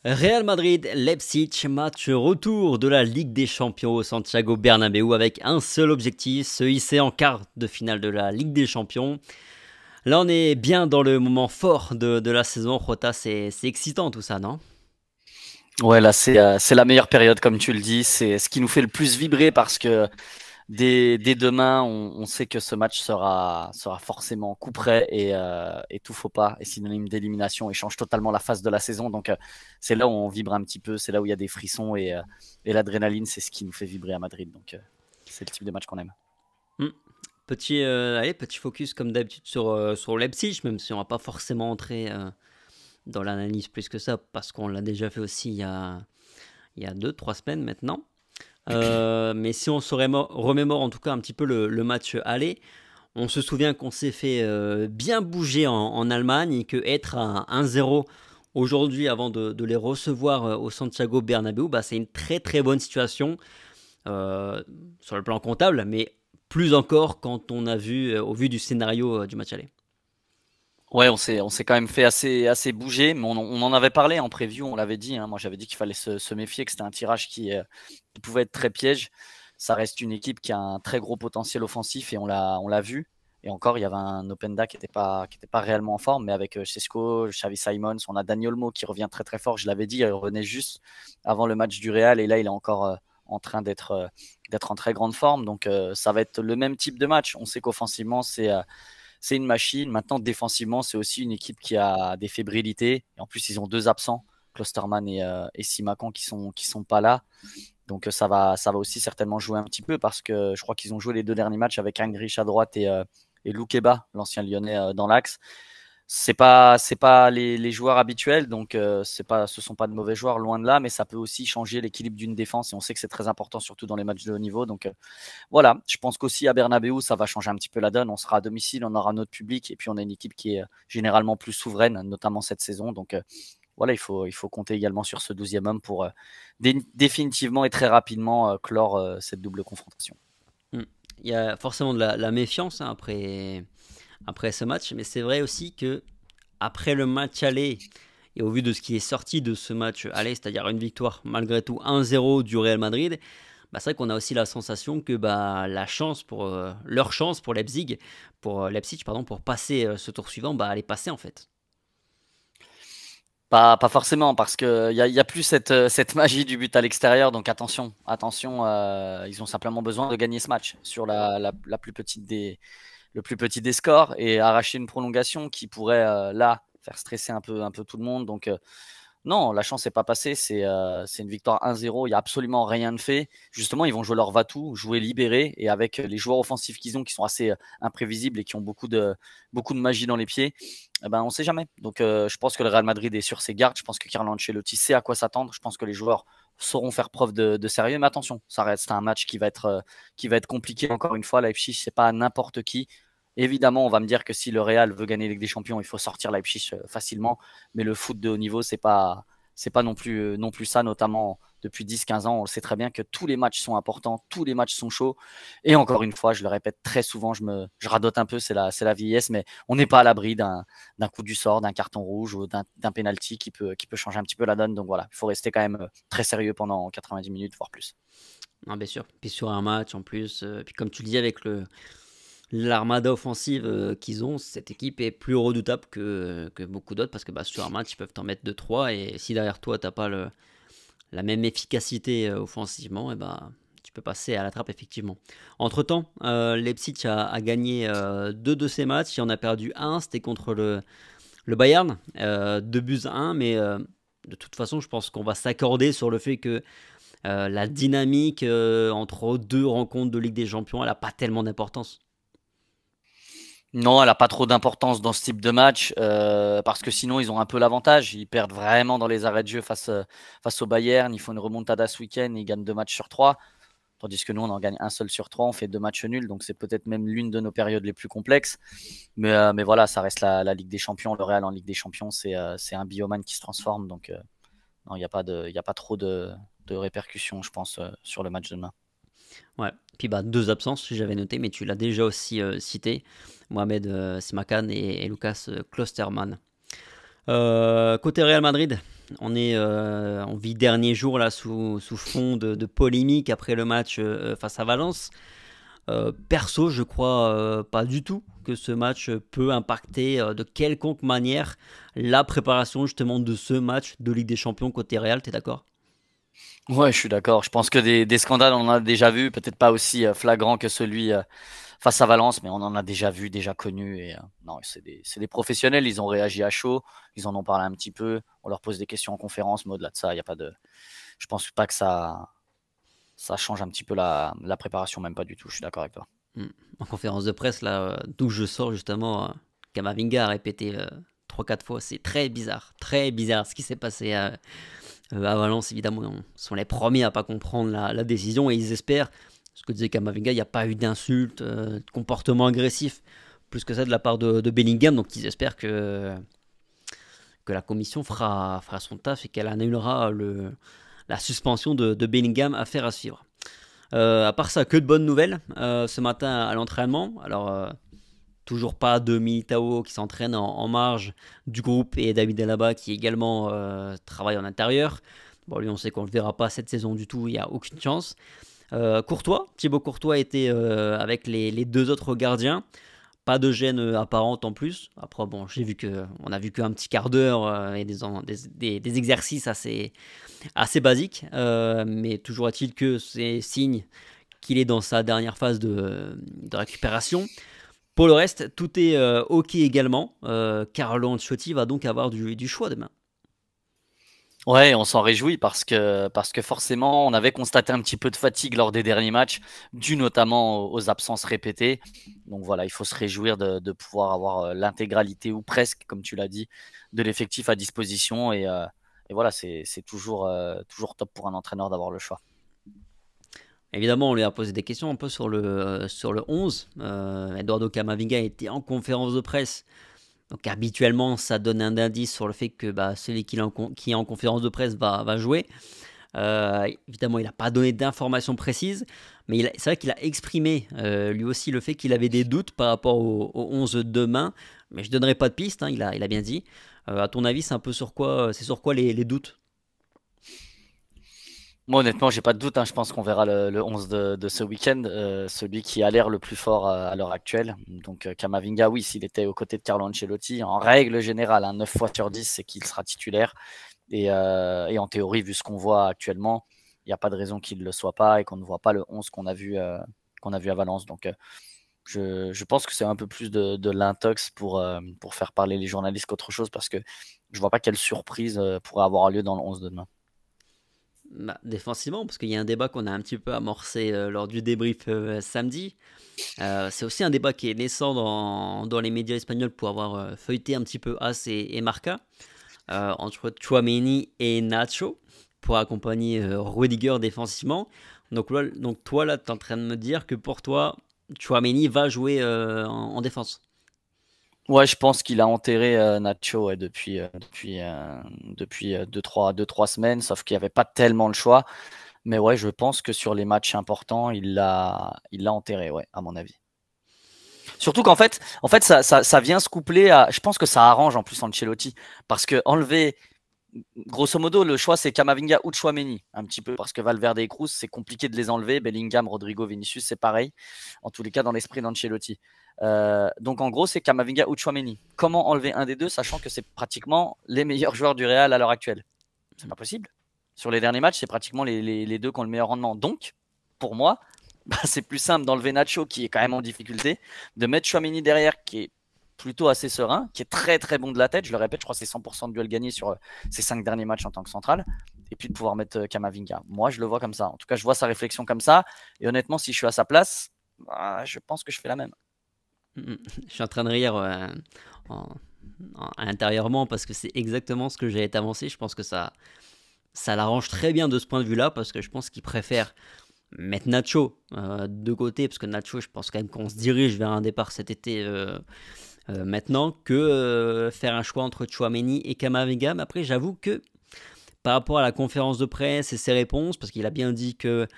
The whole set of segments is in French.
Real Madrid-Leipzig, match retour de la Ligue des Champions au Santiago Bernabéu avec un seul objectif, se hisser en quart de finale de la Ligue des Champions. Là, on est bien dans le moment fort de la saison. Jota, c'est excitant tout ça, non? Ouais, là, c'est la meilleure période, comme tu le dis. C'est ce qui nous fait le plus vibrer parce que dès demain, on sait que ce match sera forcément coup près et tout faux pas est synonyme d'élimination et change totalement la phase de la saison. Donc, c'est là où on vibre un petit peu, c'est là où il y a des frissons et l'adrénaline, c'est ce qui nous fait vibrer à Madrid. Donc, c'est le type de match qu'on aime. Hmm. Petit focus comme d'habitude sur Leipzig, même si on va pas forcément entrer dans l'analyse plus que ça, parce qu'on l'a déjà fait aussi il y a 2, 3 semaines maintenant. Mais si on se remémore en tout cas un petit peu le match aller, on se souvient qu'on s'est fait bien bouger en Allemagne et que être à 1-0 aujourd'hui avant de les recevoir au Santiago Bernabéu, bah, c'est une très très bonne situation euh, sur le plan comptable, mais plus encore quand on a vu, au vu du scénario du match aller. Ouais, on s'est quand même fait assez bouger, mais on en avait parlé en preview, on l'avait dit, hein. Moi, j'avais dit qu'il fallait se méfier, que c'était un tirage qui pouvait être très piège. Ça reste une équipe qui a un très gros potentiel offensif et on l'a vu. Et encore, il y avait un Openda qui était pas réellement en forme, mais avec Šeško, Xavi Simons, on a Dani Olmo qui revient très très fort. Je l'avais dit, il revenait juste avant le match du Real et là, il est encore en train d'être en très grande forme. Donc, ça va être le même type de match. On sait qu'offensivement, c'est une machine. Maintenant, défensivement, c'est aussi une équipe qui a des fébrilités. Et en plus, ils ont deux absents, Klosterman et Simakan, qui sont pas là. Donc, ça va aussi certainement jouer un petit peu parce que je crois qu'ils ont joué les deux derniers matchs avec Heinrich à droite et Loukeba, l'ancien Lyonnais, dans l'axe. C'est pas les joueurs habituels, donc ce sont pas de mauvais joueurs, loin de là, mais ça peut aussi changer l'équilibre d'une défense et on sait que c'est très important, surtout dans les matchs de haut niveau. Donc voilà, je pense qu'aussi à Bernabeu, ça va changer un petit peu la donne. On sera à domicile, on aura notre public et puis on a une équipe qui est généralement plus souveraine, notamment cette saison. Donc voilà, il faut compter également sur ce 12e homme pour définitivement et très rapidement clore cette double confrontation. Hmm. Il y a forcément de la méfiance hein, après ce match, mais c'est vrai aussi que après le match aller et au vu de ce qui est sorti de ce match aller, c'est-à-dire une victoire malgré tout 1-0 du Real Madrid, bah c'est vrai qu'on a aussi la sensation que bah, leur chance pour Leipzig pardon, pour passer ce tour suivant, bah, elle est passée en fait. Pas forcément, parce qu'il y a plus cette magie du but à l'extérieur. Donc attention, ils ont simplement besoin de gagner ce match sur la plus petite le plus petit des scores et arracher une prolongation qui pourrait là faire stresser un peu tout le monde. Donc non, la chance n'est pas passée. C'est une victoire 1-0. Il n'y a absolument rien de fait. Justement, ils vont jouer leur va-tout, jouer libéré. Et avec les joueurs offensifs qu'ils ont, qui sont assez imprévisibles et qui ont beaucoup de magie dans les pieds, eh ben, on ne sait jamais. Donc, je pense que le Real Madrid est sur ses gardes. Je pense que Carlo Ancelotti sait à quoi s'attendre. Je pense que les joueurs sauront faire preuve de sérieux. Mais attention, ça reste un match qui va être compliqué. Encore une fois, Leipzig, c'est pas n'importe qui. Évidemment, on va me dire que si le Real veut gagner la Ligue des Champions, il faut sortir Leipzig facilement. Mais le foot de haut niveau, c'est pas non plus ça, notamment depuis 10-15 ans. On le sait très bien que tous les matchs sont importants, tous les matchs sont chauds. Et encore une fois, je le répète très souvent, je radote un peu, c'est la vieillesse, mais on n'est pas à l'abri d'un coup du sort, d'un carton rouge ou d'un penalty qui peut changer un petit peu la donne. Donc voilà, il faut rester quand même très sérieux pendant 90 minutes, voire plus. Non, bien sûr. Puis sur un match en plus, puis comme tu le dis avec l'armada offensive qu'ils ont, cette équipe est plus redoutable que beaucoup d'autres parce que bah, sur un match, ils peuvent t'en mettre 2 3 et si derrière toi, t'as pas la même efficacité offensivement, et bah, tu peux passer à la trappe effectivement. Entre-temps, Leipzig a gagné 2 de ses matchs, il en a perdu un, c'était contre le Bayern, 2 buts à 1, mais de toute façon, je pense qu'on va s'accorder sur le fait que la dynamique entre deux rencontres de Ligue des Champions, elle n'a pas tellement d'importance. Non, elle n'a pas trop d'importance dans ce type de match parce que sinon ils ont un peu l'avantage. Ils perdent vraiment dans les arrêts de jeu face au Bayern. Ils font une remontada ce week-end, ils gagnent 2 matchs sur 3. Tandis que nous, on en gagne un seul sur 3, on fait 2 matchs nuls. Donc c'est peut-être même l'une de nos périodes les plus complexes. Mais voilà, ça reste la Ligue des Champions. Le Real en Ligue des Champions, c'est un bioman qui se transforme. Donc non, il y a pas trop de répercussions, je pense, sur le match de demain. Ouais. Puis bah, 2 absences, j'avais noté, mais tu l'as déjà aussi cité. Mohamed Simakan et Lucas Klosterman. Côté Real Madrid, on vit dernier jour là sous fond de polémique après le match face à Valence. Perso, je crois pas du tout que ce match peut impacter de quelconque manière la préparation justement de ce match de Ligue des Champions côté Real, t'es d'accord? Ouais, je suis d'accord. Je pense que des scandales, on en a déjà vu, peut-être pas aussi flagrant que celui face à Valence, mais on en a déjà vu, déjà connu. Et non, c'est des professionnels, ils ont réagi à chaud, ils en ont parlé un petit peu, on leur pose des questions en conférence, mais au-delà de ça, il y a pas de. Je pense pas que ça change un petit peu la préparation, même pas du tout. Je suis d'accord avec toi. Hmm. En conférence de presse, là, d'où je sors justement, Kamavinga a répété 3-4 fois, c'est très bizarre ce qui s'est passé à Valence. Évidemment, ce sont les premiers à pas comprendre la décision et ils espèrent, ce que disait Kamavinga, il n'y a pas eu d'insultes, de comportement agressif, plus que ça de la part de Bellingham, donc ils espèrent que la commission fera son taf et qu'elle annulera la suspension de Bellingham, affaire à suivre. À part ça, que de bonnes nouvelles ce matin à l'entraînement. Alors, toujours pas de Militao qui s'entraîne en marge du groupe et David Alaba qui également travaille en intérieur. Bon, lui, on sait qu'on ne le verra pas cette saison du tout, il n'y a aucune chance. Thibaut Courtois était avec les deux autres gardiens. Pas de gêne apparente en plus. Après, bon, on a vu qu'un petit quart d'heure et des exercices assez basiques. Mais toujours est-il que c'est signe qu'il est dans sa dernière phase de récupération. Pour le reste, tout est OK également. Carlo Ancelotti va donc avoir du choix demain. Ouais, on s'en réjouit parce que forcément, on avait constaté un petit peu de fatigue lors des derniers matchs, dû notamment aux absences répétées. Donc voilà, il faut se réjouir de pouvoir avoir l'intégralité ou presque, comme tu l'as dit, de l'effectif à disposition. Et voilà, c'est toujours top pour un entraîneur d'avoir le choix. Évidemment, on lui a posé des questions un peu sur le 11. Eduardo Camavinga était en conférence de presse. Donc habituellement, ça donne un indice sur le fait que celui qui est en conférence de presse va jouer. Évidemment, il n'a pas donné d'informations précises, mais c'est vrai qu'il a exprimé lui aussi le fait qu'il avait des doutes par rapport au 11 de demain. Mais je ne donnerai pas de piste, hein, il a bien dit. À ton avis, c'est sur quoi les doutes? Moi, honnêtement, j'ai pas de doute, hein. Je pense qu'on verra le 11 de ce week-end, celui qui a l'air le plus fort à l'heure actuelle. Donc, Camavinga, oui, s'il était aux côtés de Carlo Ancelotti, en règle générale, 9 fois sur 10, c'est qu'il sera titulaire. Et en théorie, vu ce qu'on voit actuellement, il n'y a pas de raison qu'il ne le soit pas et qu'on ne voit pas le 11 qu'on a vu à Valence. Donc, je pense que c'est un peu plus de l'intox pour faire parler les journalistes qu'autre chose parce que je vois pas quelle surprise pourrait avoir lieu dans le 11 de demain. Défensivement, parce qu'il y a un débat qu'on a un petit peu amorcé lors du débrief samedi. C'est aussi un débat qui est naissant dans les médias espagnols pour avoir feuilleté un petit peu AS et Marca entre Tchouaméni et Nacho pour accompagner Rudiger défensivement. Donc toi, là, tu es en train de me dire que pour toi, Tchouaméni va jouer en défense. Ouais, je pense qu'il a enterré Nacho ouais, depuis 2-3 semaines, sauf qu'il n'y avait pas tellement le choix. Mais ouais, je pense que sur les matchs importants, il l'a enterré, ouais, à mon avis. Surtout qu'en fait ça vient se coupler à. Je pense que ça arrange en plus Ancelotti. Parce que enlever. Grosso modo, le choix c'est Camavinga ou Tchouaméni. Un petit peu parce que Valverde et Kroos, c'est compliqué de les enlever. Bellingham, Rodrigo, Vinicius, c'est pareil. En tous les cas, dans l'esprit d'Ancelotti. Donc en gros, c'est Camavinga ou Tchouaméni. Comment enlever un des deux, sachant que c'est pratiquement les meilleurs joueurs du Real à l'heure actuelle? C'est pas possible. Sur les derniers matchs, c'est pratiquement les deux qui ont le meilleur rendement. Donc, pour moi, c'est plus simple d'enlever Nacho, qui est quand même en difficulté, de mettre Tchouaméni derrière, qui est plutôt assez serein, qui est très très bon de la tête. Je le répète, je crois que c'est 100% de duel gagné sur ses 5 derniers matchs en tant que central. Et puis de pouvoir mettre Camavinga. Moi, je le vois comme ça. En tout cas, je vois sa réflexion comme ça. Et honnêtement, si je suis à sa place, je pense que je fais la même. Je suis en train de rire en- intérieurement parce que c'est exactement ce que j'allais t'avancer. Je pense que ça l'arrange très bien de ce point de vue-là parce que je pense qu'il préfère mettre Nacho de côté parce que Nacho, je pense quand même qu'on se dirige vers un départ cet été maintenant que faire un choix entre Chouameni et Camavinga. Mais après, j'avoue que par rapport à la conférence de presse et ses réponses, parce qu'il a bien dit que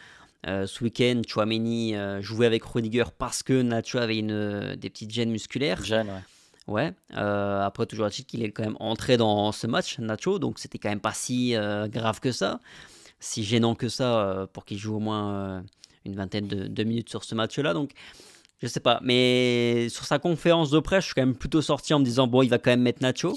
ce week-end, Chouameni jouait avec Rudiger parce que Nacho avait des petites gênes musculaires. Jeune, ouais. Ouais, après toujours est-il qu'il est quand même entré dans ce match, Nacho, donc c'était quand même pas si grave que ça, si gênant que ça pour qu'il joue au moins une vingtaine de minutes sur ce match-là. Donc je sais pas, mais sur sa conférence de presse, je suis quand même plutôt sorti en me disant bon, il va quand même mettre Nacho.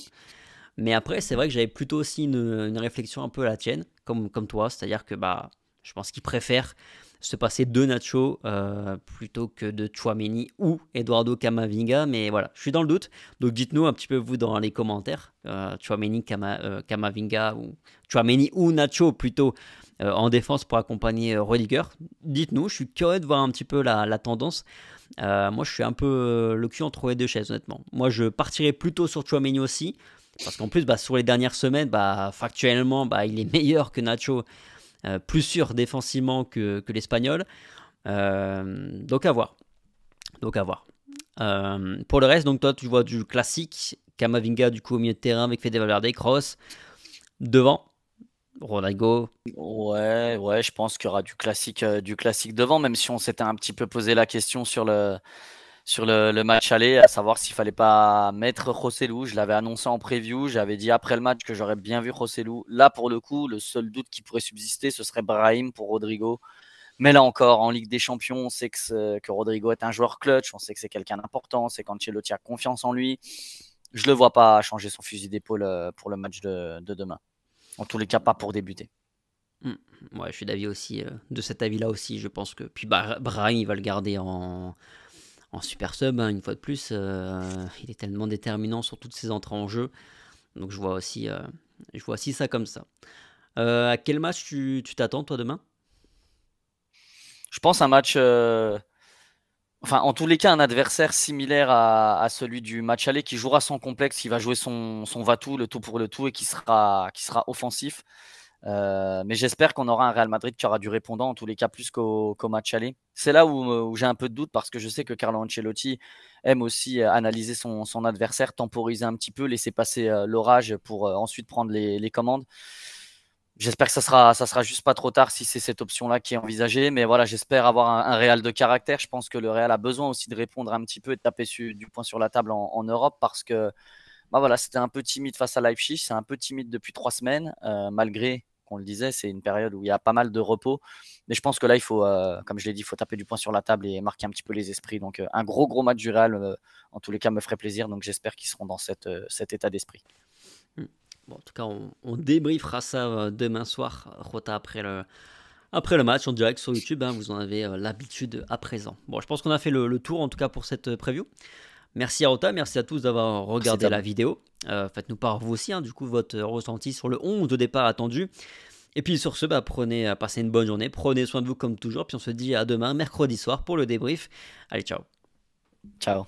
Mais après, c'est vrai que j'avais plutôt aussi une réflexion un peu à la tienne, comme toi, c'est-à-dire que bah, je pense qu'il préfère se passer de Nacho plutôt que de Tchouaméni ou Eduardo Camavinga. Mais voilà, je suis dans le doute. Donc dites-nous un petit peu vous dans les commentaires, Tchouaméni, Camavinga ou Tchouaméni ou Nacho plutôt en défense pour accompagner Rudiger. Dites-nous, je suis curieux de voir un petit peu la tendance. Moi, je suis un peu le cul entre les deux chaises, honnêtement. Moi, je partirais plutôt sur Tchouaméni aussi. Parce qu'en plus, bah, sur les dernières semaines, bah, factuellement, bah, il est meilleur que Nacho, plus sûr défensivement que l'Espagnol. Donc à voir. Donc à voir. Pour le reste, donc toi, tu vois du classique. Camavinga, du coup, au milieu de terrain avec Fede Valverde, Kroos. Devant, Rodrigo. Ouais, ouais, je pense qu'il y aura du classique devant, même si on s'était un petit peu posé la question sur le match aller, à savoir s'il fallait pas mettre Joselu. Je l'avais annoncé en preview, j'avais dit après le match que j'aurais bien vu Joselu. Là, pour le coup, le seul doute qui pourrait subsister, ce serait Brahim pour Rodrigo. Mais là encore, en Ligue des Champions, on sait que Rodrigo est un joueur clutch, on sait que c'est quelqu'un d'important, c'est qu'Ancelotti a confiance en lui. Je le vois pas changer son fusil d'épaule pour le match de demain. En tous les cas, pas pour débuter. Ouais, je suis d'avis aussi, de cet avis-là aussi. Je pense que. Puis Brahim, il va le garder en super sub, hein, une fois de plus. Il est tellement déterminant sur toutes ses entrées en jeu. Donc je vois aussi ça comme ça. À quel match tu t'attends, toi, demain? Je pense un match, enfin, en tous les cas, un adversaire similaire à celui du match aller qui jouera sans complexe, qui va jouer son va-tout, le tout pour le tout et qui sera offensif. Mais j'espère qu'on aura un Real Madrid qui aura du répondant, en tous les cas plus qu'au match aller. C'est là où j'ai un peu de doute parce que je sais que Carlo Ancelotti aime aussi analyser son adversaire, temporiser un petit peu, laisser passer l'orage pour ensuite prendre les commandes. J'espère que ça sera juste pas trop tard si c'est cette option-là qui est envisagée. Mais voilà, j'espère avoir un Real de caractère. Je pense que le Real a besoin aussi de répondre un petit peu et de taper du poing sur la table en Europe parce que bah voilà, c'était un peu timide face à Leipzig. C'est un peu timide depuis 3 semaines, malgré qu'on le disait, c'est une période où il y a pas mal de repos. Mais je pense que là, il faut, comme je l'ai dit, il faut taper du poing sur la table et marquer un petit peu les esprits. Donc, un gros match du Real, en tous les cas, me ferait plaisir. Donc, j'espère qu'ils seront dans cet état d'esprit. Bon, en tout cas, on débriefera ça demain soir, Rota, après le match en direct sur YouTube. Hein, vous en avez l'habitude à présent. Bon, je pense qu'on a fait le tour, en tout cas, pour cette preview. Merci à Rota, merci à tous d'avoir regardé la vidéo. Faites-nous part vous aussi, hein, du coup, votre ressenti sur le 11 de départ attendu. Et puis sur ce, bah, passez une bonne journée, prenez soin de vous comme toujours. Puis on se dit à demain, mercredi soir, pour le débrief. Allez, ciao. Ciao.